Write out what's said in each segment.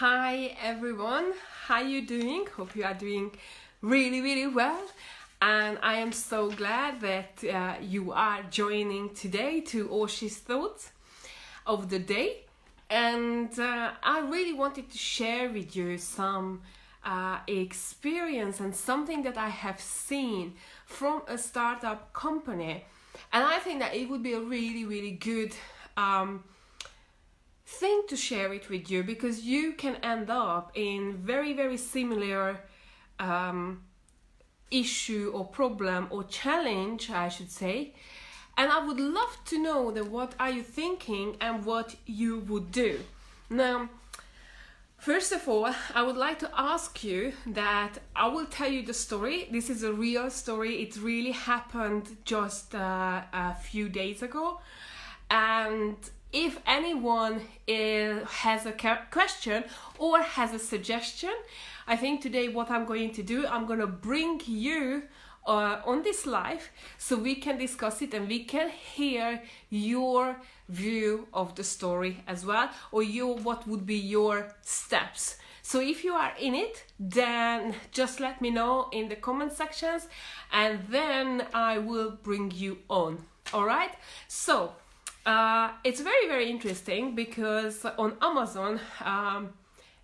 Hi everyone, how you doing? Hope you are doing really well, and I am so glad that you are joining today to ORSI'S thoughts of the day. And I really wanted to share with you some experience and something that I have seen from a startup company, and I think that it would be a really good thing to share it with you, because you can end up in very similar issue or problem or challenge, I should say. And I would love to know that what are you thinking and what you would do. Now, first of all, I would like to ask you that I will tell you the story. This is a real story. It really happened just a few days ago. And if anyone has a question or has a suggestion, I think today what I'm going to do, I'm going to bring you on this live so we can discuss it and we can hear your view of the story as well, or what would be your steps. So if you are in it, then just let me know in the comment sections and then I will bring you on. All right? So it's very interesting because on Amazon,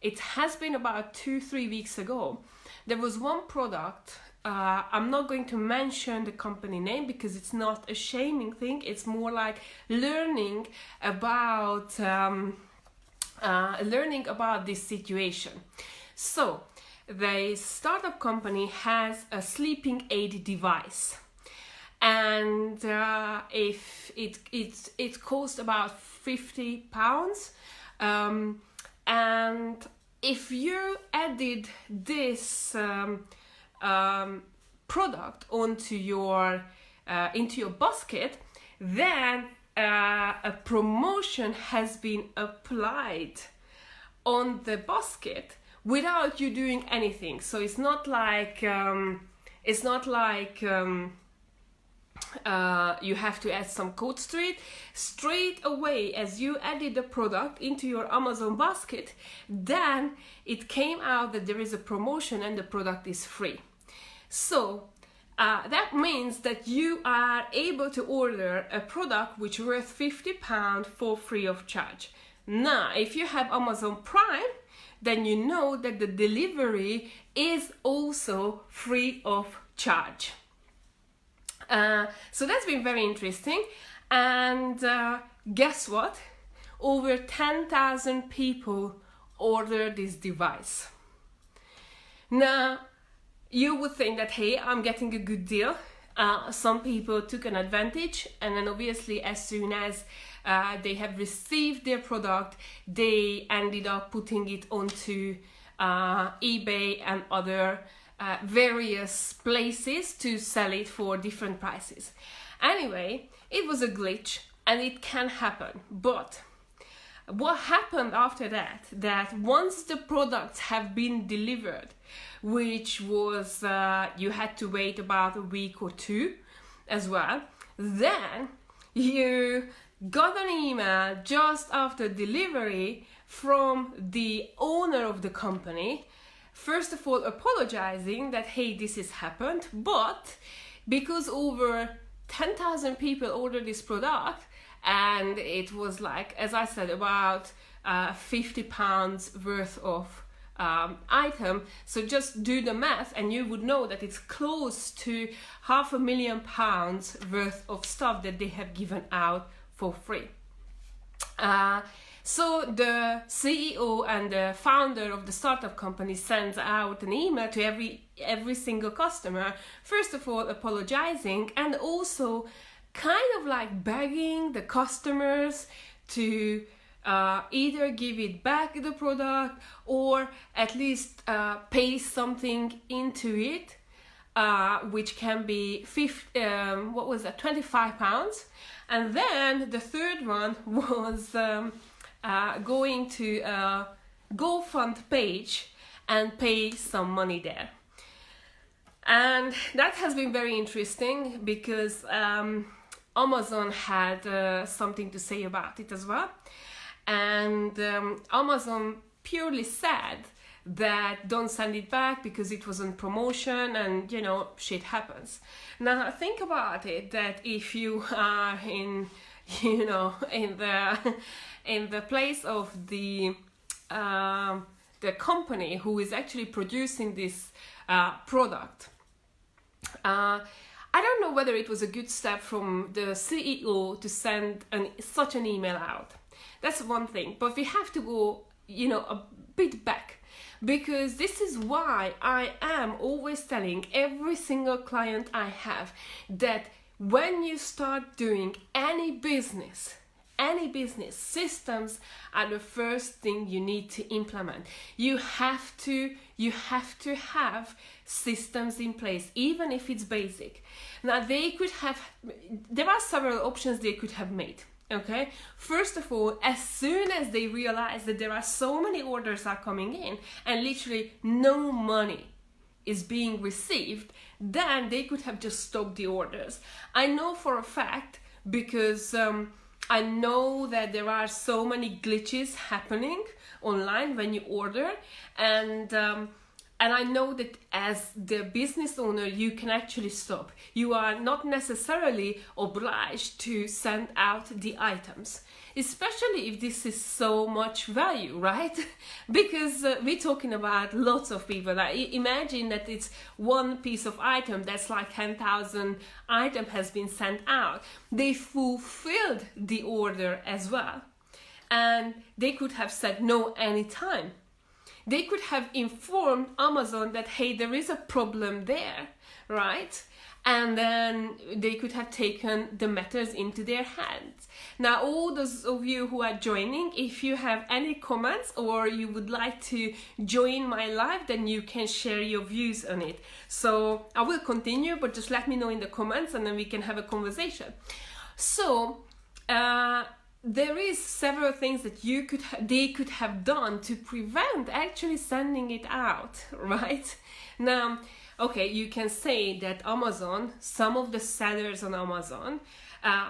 it has been about 2-3 weeks ago, there was one product. I'm not going to mention the company name because it's not a shaming thing. It's more like learning about this situation. So the startup company has a sleeping aid device. And if it cost about £50, and if you added this product onto your into your basket, then a promotion has been applied on the basket without you doing anything. So it's not like you have to add some code straight away. As you added the product into your Amazon basket, then it came out that there is a promotion and the product is free. So that means that you are able to order a product which is worth £50 for free of charge. Now, if you have Amazon Prime, then you know that the delivery is also free of charge. So that's been very interesting, and guess what? Over 10,000 people ordered this device. Now, you would think that, hey, I'm getting a good deal. Some people took an advantage, and then obviously as soon as they have received their product, they ended up putting it onto eBay and other various places to sell it for different prices. Anyway, it was a glitch and it can happen. But what happened after that once the products have been delivered, which was you had to wait about a week or two as well, then you got an email just after delivery from the owner of the company, first of all apologizing that, hey, this has happened, but because over 10,000 people ordered this product and it was like, as I said, about £50 worth of item, so just do the math and you would know that it's close to £500,000 worth of stuff that they have given out for free. So the CEO and the founder of the startup company sends out an email to every single customer, first of all apologizing and also kind of like begging the customers to either give it back the product or at least pay something into it, which can be £25. And then the third one was going to a GoFund page and pay some money there. And that has been very interesting because Amazon had something to say about it as well. And Amazon purely said that don't send it back because it was on promotion, and shit happens. Now think about it, that if you are in in the place of the company who is actually producing this product, I don't know whether it was a good step from the CEO to send such an email out. That's one thing, but we have to go a bit back, because this is why I am always telling every single client I have that when you start doing any business, systems are the first thing you need to implement. You have to have systems in place, even if it's basic. Now there are several options they could have made. Okay, first of all, as soon as they realize that there are so many orders are coming in and literally no money is being received, then they could have just stopped the orders. I know for a fact, because I know that there are so many glitches happening online when you order, and I know that as the business owner, you can actually stop. You are not necessarily obliged to send out the items, especially if this is so much value, right? Because we're talking about lots of people. Imagine that it's one piece of item that's like 10,000 items has been sent out. They fulfilled the order as well, and they could have said no anytime. They could have informed Amazon that, hey, there is a problem there, right? And then they could have taken the matters into their hands. Now, all those of you who are joining, if you have any comments or you would like to join my live, then you can share your views on it. So I will continue, but just let me know in the comments and then we can have a conversation. So, there is several things that they could have done to prevent actually sending it out, right? Now, okay, you can say that Amazon, some of the sellers on Amazon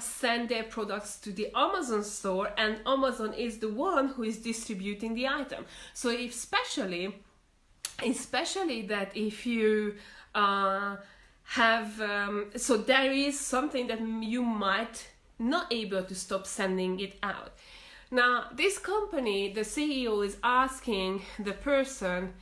send their products to the Amazon store, and Amazon is the one who is distributing the item. So especially that if you so there is something that you might not able to stop sending it out. Now, this company, the CEO is asking the person,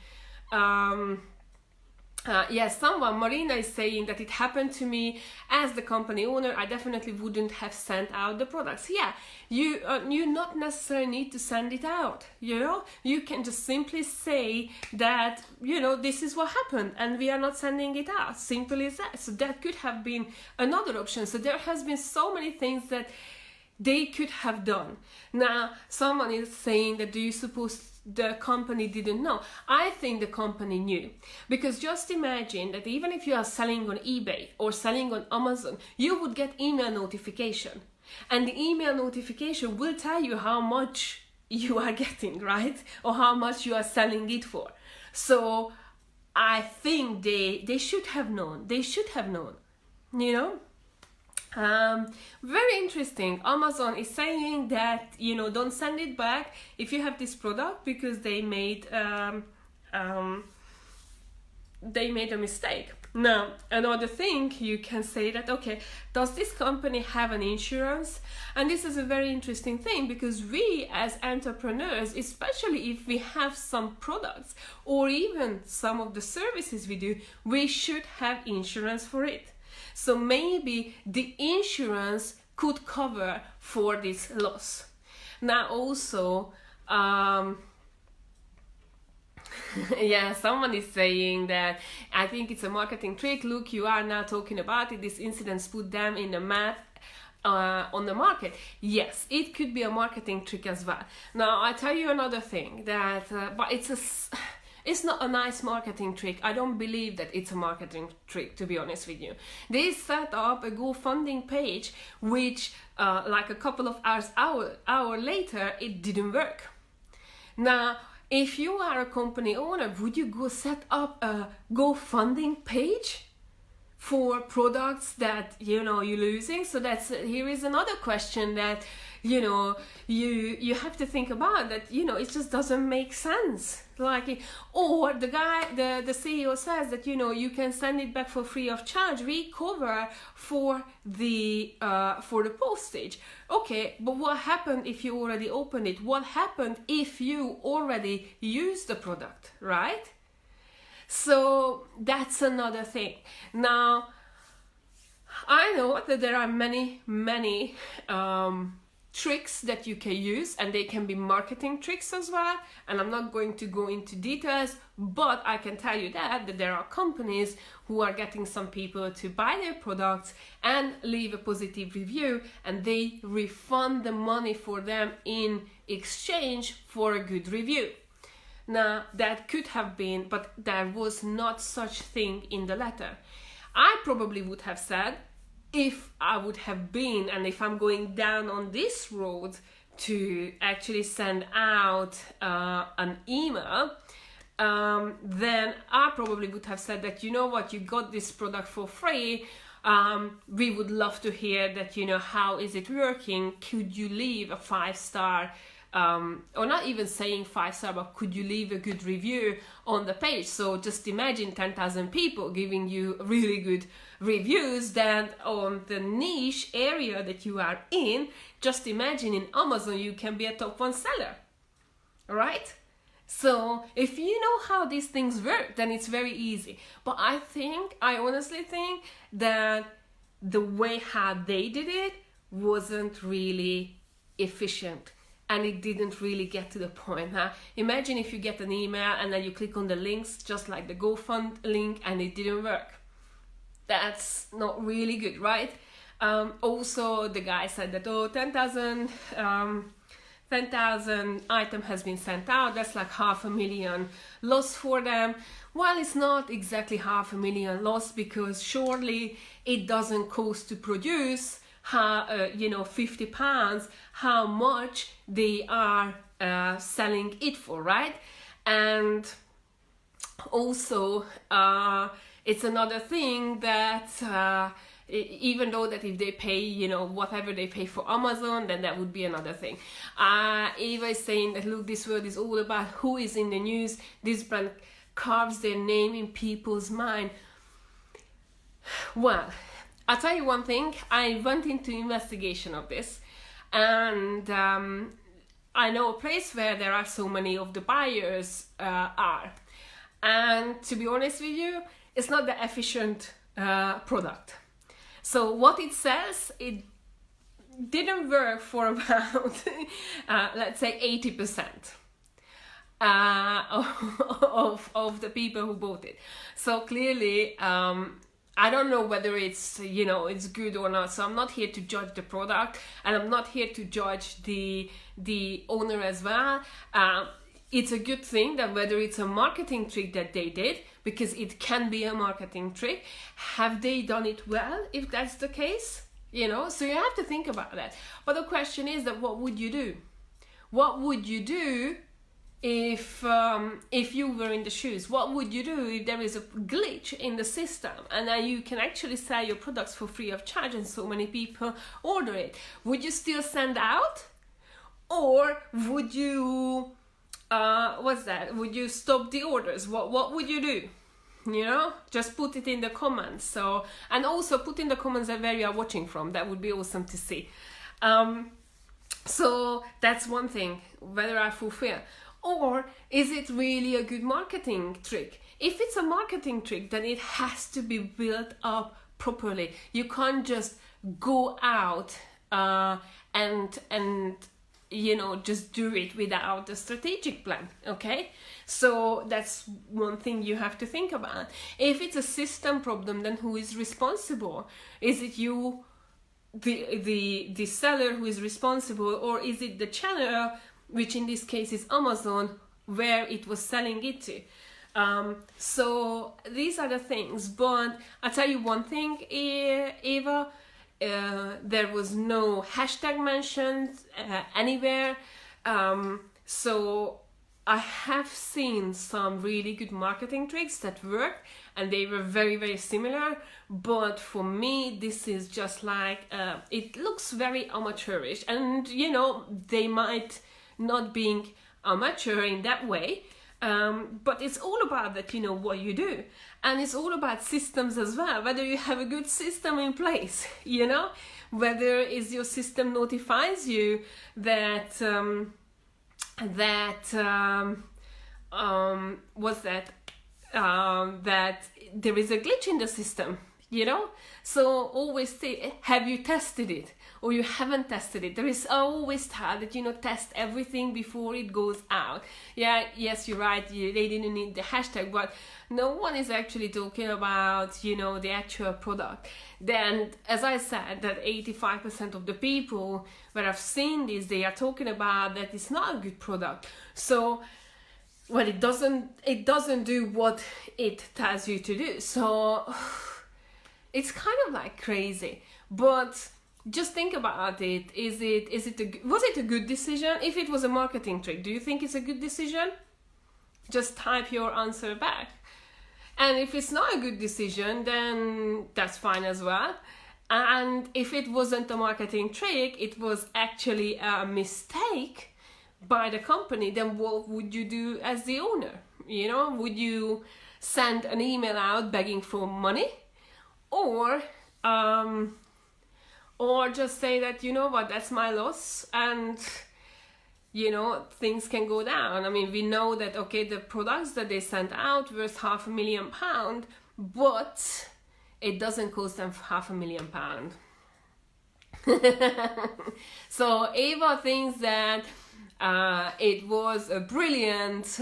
Marina is saying that it happened to me as the company owner. I definitely wouldn't have sent out the products. Yeah, you not necessarily need to send it out. You can just simply say that this is what happened and we are not sending it out. Simple as that. So that could have been another option. So there has been so many things that they could have done. Now, someone is saying that, do you suppose the company didn't know? I think the company knew, because just imagine that even if you are selling on eBay or selling on Amazon, you would get email notification, and the email notification will tell you how much you are getting, right? Or how much you are selling it for. So I think they should have known. They should have known, Very interesting. Amazon is saying that don't send it back if you have this product, because they made a mistake. Now, another thing, you can say that, okay, does this company have an insurance? And this is a very interesting thing, because we as entrepreneurs, especially if we have some products or even some of the services we do, we should have insurance for it. So maybe the insurance could cover for this loss. Now also, someone is saying that I think it's a marketing trick. Look, you are now talking about it. This incident put them in the map on the market. Yes, it could be a marketing trick as well. Now, I tell you another thing that, but it's not a nice marketing trick. I don't believe that it's a marketing trick, to be honest with you. They set up a GoFundMe page, which like a couple of hour later, it didn't work. Now, if you are a company owner, would you go set up a GoFundMe page for products that you're losing? So here is another question that you know, you have to think about that, you know, it just doesn't make sense. Like, or the guy, the CEO says that, you know, you can send it back for free of charge. We cover for the postage. Okay, but what happened if you already opened it? What happened if you already used the product, right? So that's another thing. Now, I know that there are many tricks that you can use, and they can be marketing tricks as well, and I'm not going to go into details, but I can tell you that there are companies who are getting some people to buy their products and leave a positive review, and they refund the money for them in exchange for a good review. Now, that could have been, but there was not such thing in the letter. I probably would have said, if I would have been, and if I'm going down on this road to actually send out an email, then I probably would have said that, you know what, you got this product for free. We would love to hear that, you know, how is it working? Could you leave a 5-star, or not even saying 5-star, but could you leave a good review on the page? So just imagine 10,000 people giving you really good reviews. Then on the niche area that you are in, just imagine in Amazon you can be a top 1 seller, right? So if you know how these things work, then it's very easy. But I honestly think that the way how they did it wasn't really efficient, and it didn't really get to the point. Huh? Imagine if you get an email and then you click on the links, just like the GoFund link, and it didn't work. That's not really good, right? Also, the guy said that, 10,000 item has been sent out. That's like 500,000 loss for them. Well, it's not exactly 500,000 loss, because surely it doesn't cost to produce £50, how much they are selling it for, right? And also, it's another thing that even though that if they pay, you know, whatever they pay for Amazon, then that would be another thing. Eva is saying that, look, this world is all about who is in the news. This brand carves their name in people's mind. Well, I'll tell you one thing. I went into investigation of this, and I know a place where there are so many of the buyers are. And to be honest with you, it's not the efficient product. So what it says, it didn't work for about, let's say 80% of the people who bought it. So clearly, I don't know whether it's, you know, it's good or not. So I'm not here to judge the product, and I'm not here to judge the owner as well. It's a good thing that whether it's a marketing trick that they did, because it can be a marketing trick, have they done it well if that's the case? You know, so you have to think about that. But the question is that, what would you do? What would you do if you were in the shoes? What would you do if there is a glitch in the system and then you can actually sell your products for free of charge and so many people order it? Would you still send out, or would you would you stop the orders? What would you do? You know, just put it in the comments. So, and also put in the comments where you are watching from. That would be awesome to see. So that's one thing, whether I fulfill. Or is it really a good marketing trick? If it's a marketing trick, then it has to be built up properly. You can't just go out and you know, just do it without a strategic plan, okay? So that's one thing you have to think about. If it's a system problem, then who is responsible? Is it you, the seller, who is responsible, or is it the channel, which in this case is Amazon, where it was selling it to? So these are the things. But I'll tell you one thing, Eva, there was no hashtag mentioned anywhere, so I have seen some really good marketing tricks that work, and they were very, very similar. But for me, this is just like, it looks very amateurish. And, you know, they might not being amateur in that way, but it's all about that, you know, what you do. And it's all about systems as well, whether you have a good system in place, you know, whether is your system notifies you that that there is a glitch in the system, you know. So always say, have you tested it, or you haven't tested it? There is always that, you know, test everything before it goes out. Yeah, yes, you're right, they didn't need the hashtag, but no one is actually talking about, you know, the actual product. Then, as I said, that 85% of the people where I've seen this, they are talking about that it's not a good product. So, well, it doesn't do what it tells you to do. So it's kind of like crazy. But just think about it. Was it a good decision? If it was a marketing trick, do you think it's a good decision? Just type your answer back. And if it's not a good decision, then that's fine as well. And if it wasn't a marketing trick, it was actually a mistake by the company, then what would you do as the owner? You know, would you send an email out begging for money? Or just say that, you know what, that's my loss, and you know, things can go down. I mean, we know that, okay, the products that they sent out worth £500,000, but it doesn't cost them £500,000. So Eva thinks that it was a brilliant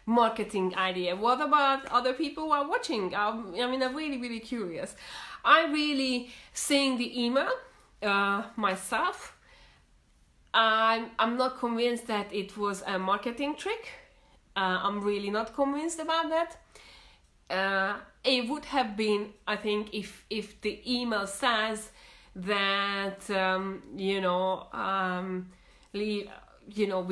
marketing idea. What about other people who are watching? I mean, I'm really, really curious. I really seeing the email myself. I'm not convinced that it was a marketing trick. I'm really not convinced about that. It would have been, I think, if the email says that we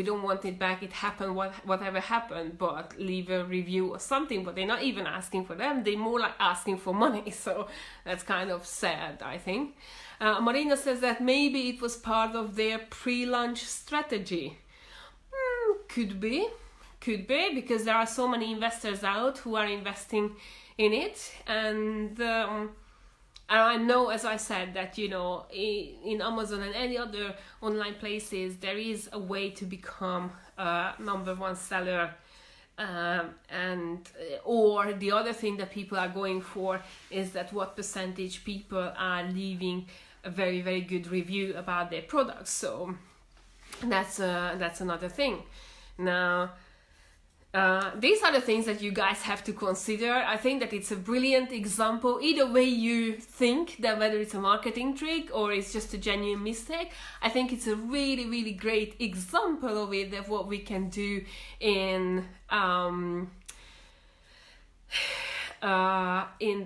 don't want it back, it happened, whatever happened, but leave a review or something. But they're not even asking for them, they're more like asking for money. So that's kind of sad, I think. Marina says that maybe it was part of their pre-launch strategy. Could be, because there are so many investors out who are investing in it. And I know, as I said, that, you know, in Amazon and any other online places, there is a way to become a number one seller. Or the other thing that people are going for is that what percentage people are leaving a very, very good review about their products. So that's another thing. Now, these are the things that you guys have to consider. I think that it's a brilliant example. Either way you think, that whether it's a marketing trick or it's just a genuine mistake, I think it's a really, really great example of it, of what we can do in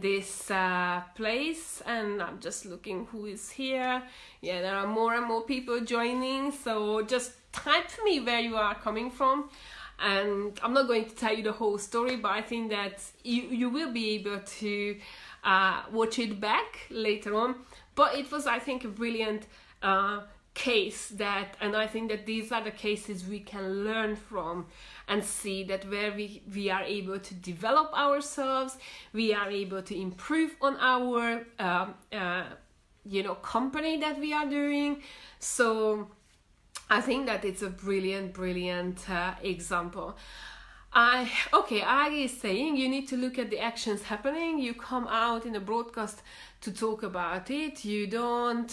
this place. And I'm just looking who is here. Yeah, there are more and more people joining, so just type to me where you are coming from. And I'm not going to tell you the whole story, but I think that you will be able to watch it back later on. But it was, I think, a brilliant case and I think that these are the cases we can learn from and see that where we are able to develop ourselves, we are able to improve on our company that we are doing. So I think that it's a brilliant example. Ari is saying you need to look at the actions happening. You come out in a broadcast to talk about it. You don't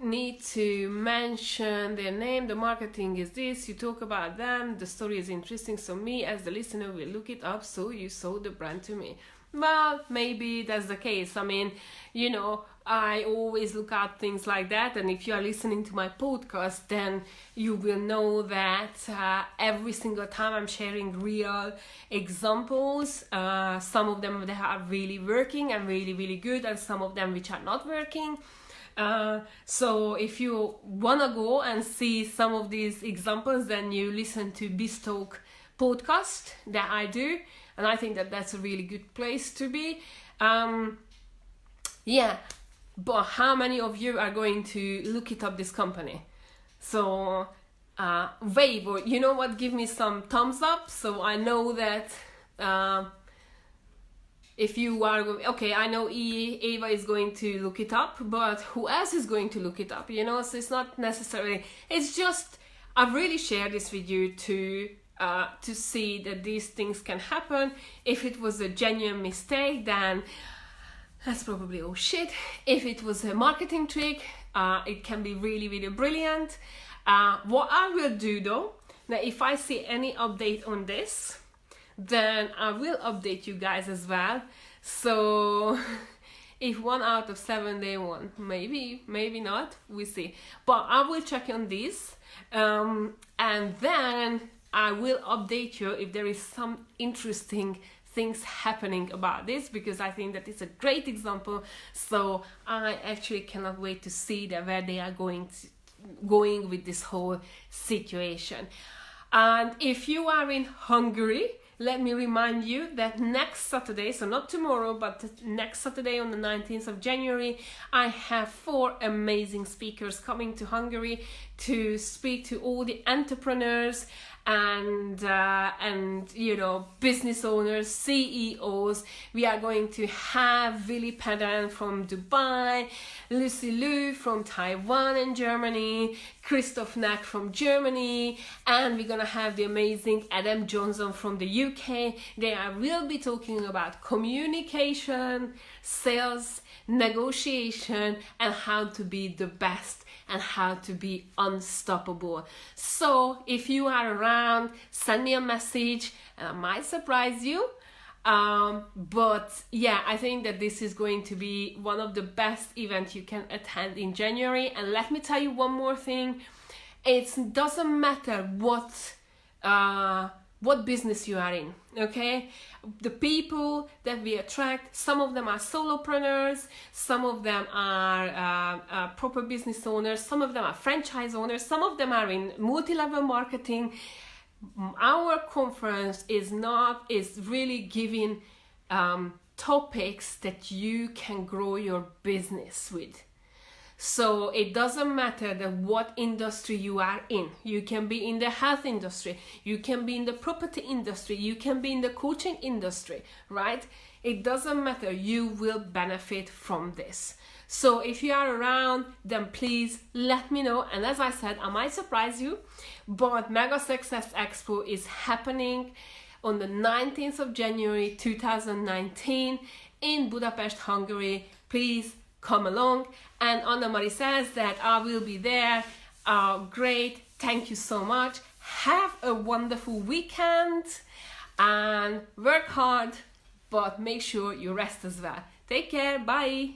need to mention their name. The marketing is this. You talk about them. The story is interesting. So me as the listener will look it up. So you sold the brand to me. Well, maybe that's the case. I mean, you know, I always look at things like that, and if you are listening to my podcast, then you will know that every single time I'm sharing real examples. Some of them that are really working and really, really good, and some of them which are not working. So if you wanna go and see some of these examples, then you listen to Bestalk podcast that I do, and I think that that's a really good place to be. Yeah, but how many of you are going to look it up, this company? So wave, or you know what, give me some thumbs up so I know that if you are okay, I know Eva is going to look it up, but who else is going to look it up? You know, so it's not necessarily, it's just I've really shared this with you to see that these things can happen. If it was a genuine mistake, then that's probably oh shit. If it was a marketing trick, it can be really, really brilliant. What I will do though, now if I see any update on this, then I will update you guys as well. So if 1 out of 7 they won, maybe not, we'll see. But I will check on this, and then I will update you if there is some interesting things happening about this, because I think that it's a great example. So I actually cannot wait to see that where they are going with this whole situation. And if you are in Hungary, let me remind you that next Saturday, so not tomorrow, but next Saturday on the 19th of January, I have 4 amazing speakers coming to Hungary to speak to all the entrepreneurs and you know, business owners, CEOs. We are going to have Willy Padan from Dubai, Lucy Liu from Taiwan and Germany, Christoph Nack from Germany, and we're gonna have the amazing Adam Johnson from the UK. They will be talking about communication, sales, negotiation, and how to be the best and how to be unstoppable. So if you are around, send me a message and I might surprise you. But yeah, I think that this is going to be one of the best events you can attend in January. And let me tell you one more thing. It doesn't matter what business you are in, okay? The people that we attract, some of them are solopreneurs, some of them are proper business owners, some of them are franchise owners, some of them are in multi-level marketing. Our conference is really giving topics that you can grow your business with. So it doesn't matter what industry you are in. You can be in the health industry, you can be in the property industry, you can be in the coaching industry, right? It doesn't matter, you will benefit from this. So if you are around, then please let me know. And as I said, I might surprise you, but Mega Success Expo is happening on the 19th of January 2019 in Budapest, Hungary. Please come along. And Anna-Marie says that I will be there. Great, thank you so much. Have a wonderful weekend and work hard, but make sure you rest as well. Take care, bye.